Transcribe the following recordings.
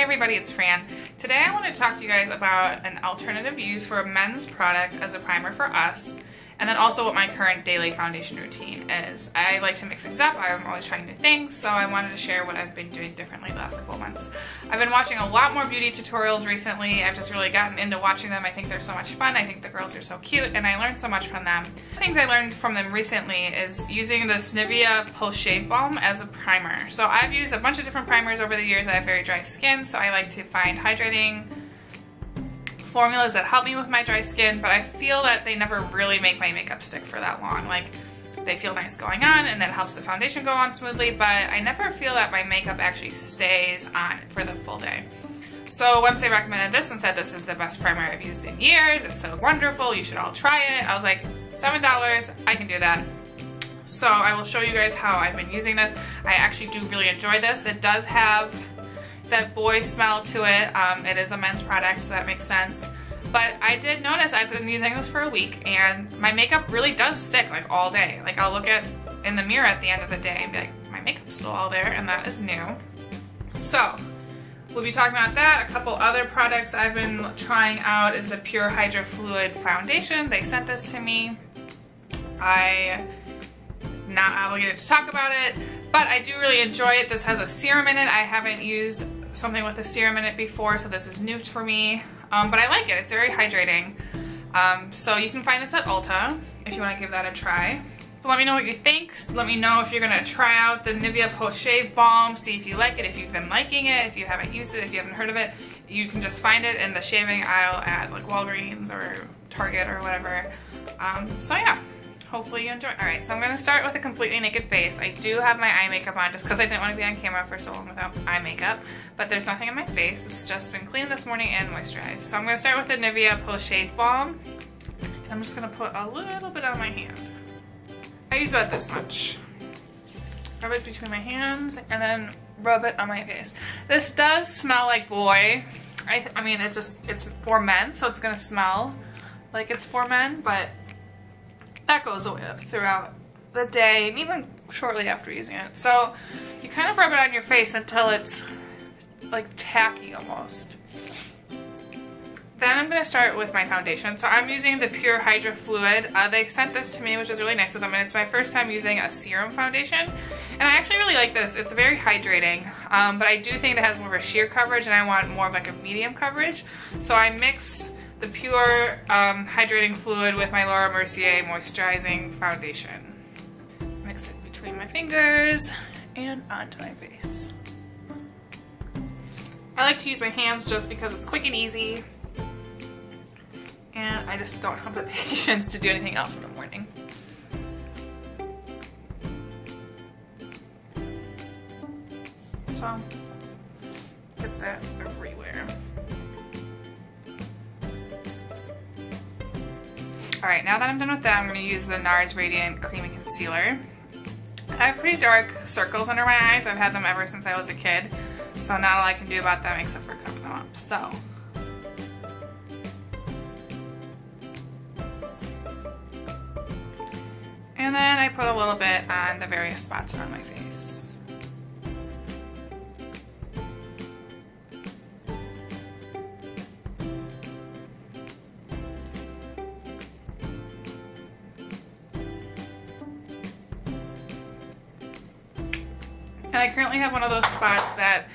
Hey everybody, it's Fran. Today I want to talk to you guys about an alternative use for a men's product as a primer for us, and then also what my current daily foundation routine is. I like to mix things up. I'm always trying new things, so I wanted to share what I've been doing differently the last couple of months. I've been watching a lot more beauty tutorials recently. I've just really gotten into watching them. I think they're so much fun. I think the girls are so cute, and I learned so much from them. The things I learned from them recently is using this Nivea Post Shave Balm as a primer. So I've used a bunch of different primers over the years. I have very dry skin, so I like to find hydrating formulas that help me with my dry skin, but I feel that they never really make my makeup stick for that long. Like, they feel nice going on and that helps the foundation go on smoothly, but I never feel that my makeup actually stays on for the full day. So once they recommended this and said this is the best primer I've used in years, it's so wonderful, you should all try it, I was like, $7, I can do that. So I will show you guys how I've been using this. I actually do really enjoy this. It does have that boy smell to it. It is a men's product, so that makes sense. But I did notice I've been using this for a week and my makeup really does stick like all day. Like, I'll look in the mirror at the end of the day and be like, my makeup's still all there, and that is new. So we'll be talking about that. A couple other products I've been trying out is the Pur HydraFluid foundation. They sent this to me. I'm not obligated to talk about it, but I do really enjoy it. This has a serum in it. I haven't used something with a serum in it before, so this is new for me. But I like it. It's very hydrating. So you can find this at Ulta if you want to give that a try. So let me know what you think. Let me know if you're going to try out the Nivea Post Shave Balm. See if you like it, if you've been liking it, if you haven't used it, if you haven't heard of it. You can just find it in the shaving aisle at like Walgreens or Target or whatever. So yeah. Hopefully you enjoy. Alright, so I'm going to start with a completely naked face. I do have my eye makeup on just because I didn't want to be on camera for so long without eye makeup, but there's nothing on my face. It's just been cleaned this morning and moisturized. So I'm going to start with the Nivea Post Shave Balm. And I'm just going to put a little bit on my hand. I use about this much. Rub it between my hands and then rub it on my face. This does smell like boy. I mean, it's for men, so it's going to smell like it's for men, but that goes away throughout the day and even shortly after using it. So you kind of rub it on your face until it's like tacky almost. Then I'm going to start with my foundation. So I'm using the Pur HydraFluid. They sent this to me, which is really nice of them, and it's my first time using a serum foundation. And I actually really like this. It's very hydrating, but I do think it has more of a sheer coverage and I want more of like a medium coverage. So I mix the Pur hydrating fluid with my Mercier moisturizing foundation. Mix it between my fingers and onto my face. I like to use my hands just because it's quick and easy, and I just don't have the patience to do anything else in the morning. So get that everywhere. Alright, now that I'm done with that, I'm going to use the Nars Radiant Creamy Concealer. I have pretty dark circles under my eyes. I've had them ever since I was a kid, so not all I can do about them except for cover them up. So and then I put a little bit on the various spots around my face. And I currently have one of those spots that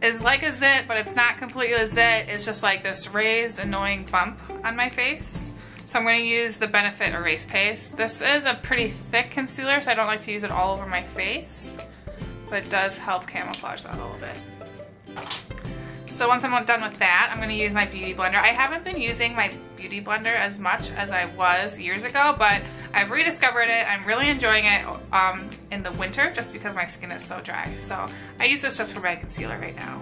is like a zit, but it's not completely a zit. It's just like this raised, annoying bump on my face. So I'm going to use the Benefit Erase Paste. This is a pretty thick concealer, so I don't like to use it all over my face, but it does help camouflage that a little bit. So once I'm done with that, I'm going to use my Beauty Blender. I haven't been using my Beauty Blender as much as I was years ago, but I've rediscovered it. I'm really enjoying it in the winter just because my skin is so dry. So I use this just for my concealer right now.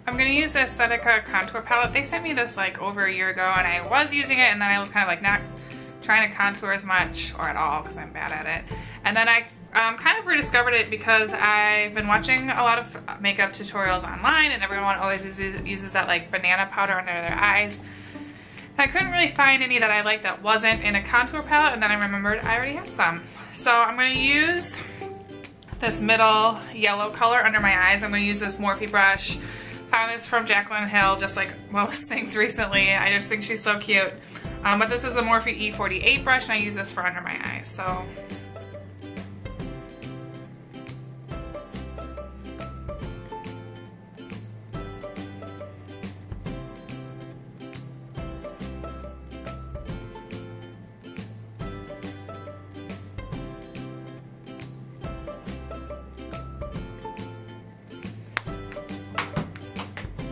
I'm going to use the Aesthetica contour palette. They sent me this like over a year ago and I was using it, and then I was kind of like not trying to contour as much or at all because I'm bad at it. And then I kind of rediscovered it because I've been watching a lot of makeup tutorials online, and everyone always uses that like banana powder under their eyes. And I couldn't really find any that I liked that wasn't in a contour palette, and then I remembered I already had some. So I'm going to use this middle yellow color under my eyes. I'm going to use this Morphe brush. Found this from Jaclyn Hill, just like most things recently. I just think she's so cute. But this is a Morphe E48 brush, and I use this for under my eyes. So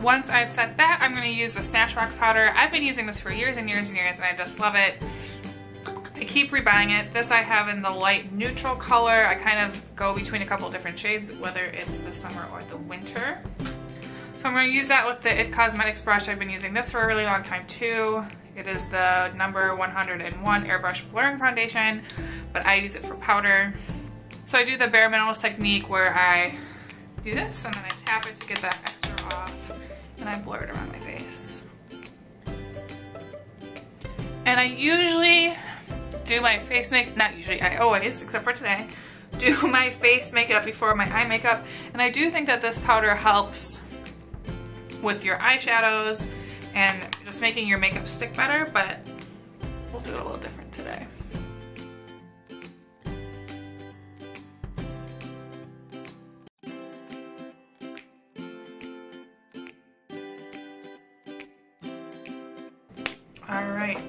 once I've set that, I'm going to use the Smashbox powder. I've been using this for years and years and years, and I just love it. I keep rebuying it. This I have in the light neutral color. I kind of go between a couple different shades, whether it's the summer or the winter. So I'm going to use that with the It Cosmetics brush. I've been using this for a really long time too. It is the number 101 Airbrush Blurring Foundation, but I use it for powder. So I do the bare minimalist technique where I do this and then I tap it to get that extra off. And I blur it around my face. And I usually do my face makeup, not usually, I always, except for today, do my face makeup before my eye makeup. And I do think that this powder helps with your eyeshadows and just making your makeup stick better, but we'll do it a little different today. Alright,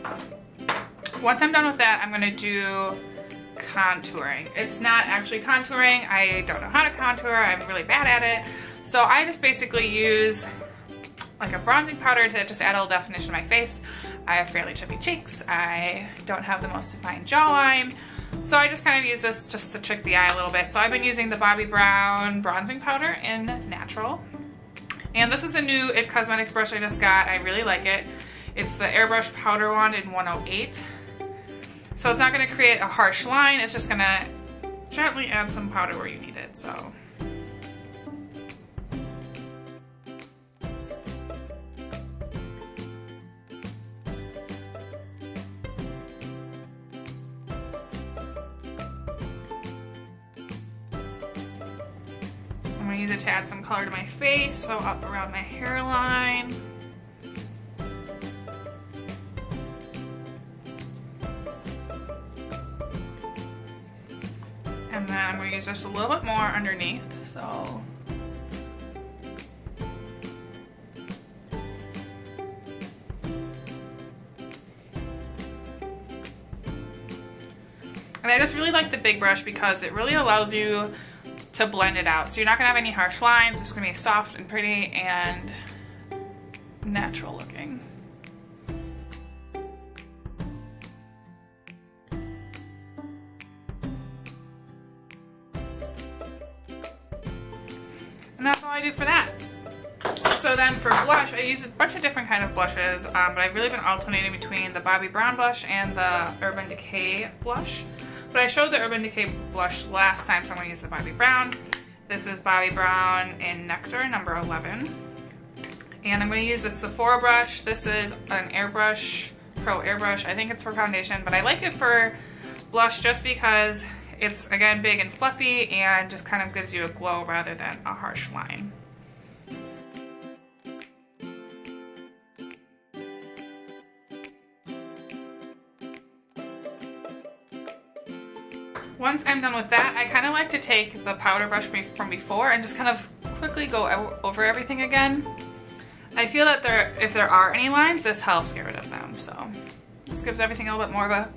once I'm done with that, I'm going to do contouring. It's not actually contouring. I don't know how to contour. I'm really bad at it. So I just basically use like a bronzing powder to just add a little definition to my face. I have fairly chubby cheeks. I don't have the most defined jawline. So I just kind of use this just to trick the eye a little bit. So I've been using the Bobbi Brown bronzing powder in Natural. And this is a new It Cosmetics brush I just got. I really like it. It's the Airbrush Powder Wand in 108. So it's not going to create a harsh line, it's just going to gently add some powder where you need it. So I'm going to use it to add some color to my face, so up around my hairline. And then I'm going to use just a little bit more underneath, so. And I just really like the big brush because it really allows you to blend it out. So you're not going to have any harsh lines, it's going to be soft and pretty and natural looking. And that's all I do for that. So then for blush, I use a bunch of different kind of blushes, but I've really been alternating between the Bobbi Brown blush and the Urban Decay blush. But I showed the Urban Decay blush last time, so I'm going to use the Bobbi Brown. This is Bobbi Brown in Nectar, number 11. And I'm going to use the Sephora brush. This is an Airbrush, Pro Airbrush. I think it's for foundation, but I like it for blush just because it's, again, big and fluffy and just kind of gives you a glow rather than a harsh line. Once I'm done with that, I kind of like to take the powder brush from before and just kind of quickly go over everything again. I feel that if there are any lines, this helps get rid of them. So this gives everything a little bit more of a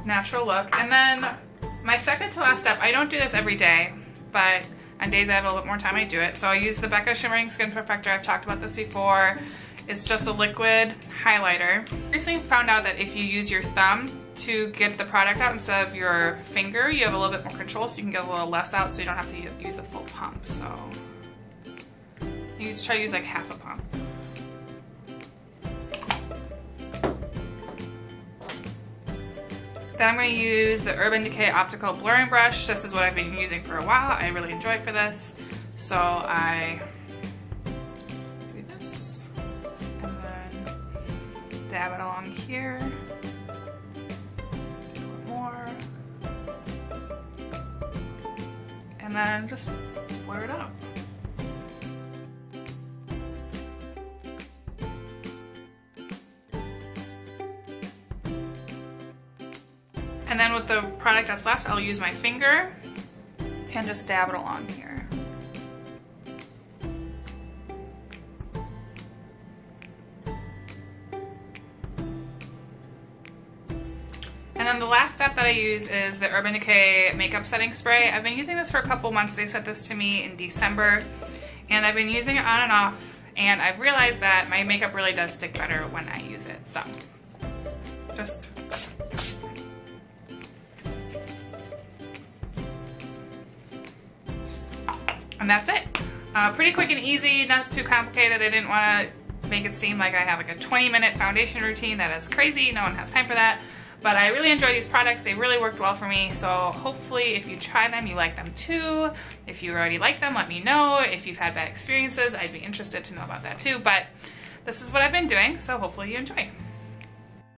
natural look. And then my second to last step, I don't do this every day, but on days I have a little bit more time, I do it. So I use the Becca Shimmering Skin Perfector. I've talked about this before. It's just a liquid highlighter. I recently found out that if you use your thumb to get the product out instead of your finger, you have a little bit more control, so you can get a little less out so you don't have to use a full pump. So you try to use like half a pump. Then I'm going to use the Urban Decay Optical Blurring Brush. This is what I've been using for a while. I really enjoy for this. So I do this and then dab it along here. Do one more. And then just blur it out. And then with the product that's left, I'll use my finger and just dab it along here. And then the last step that I use is the Urban Decay Makeup Setting Spray. I've been using this for a couple months. They sent this to me in December, and I've been using it on and off, and I've realized that my makeup really does stick better when I use it. So, just... And that's it. Pretty quick and easy, not too complicated. I didn't want to make it seem like I have like a 20-minute foundation routine. That is crazy. No one has time for that. But I really enjoy these products. They really worked well for me. So hopefully if you try them, you like them too. If you already like them, let me know. If you've had bad experiences, I'd be interested to know about that too. But this is what I've been doing, so hopefully you enjoy.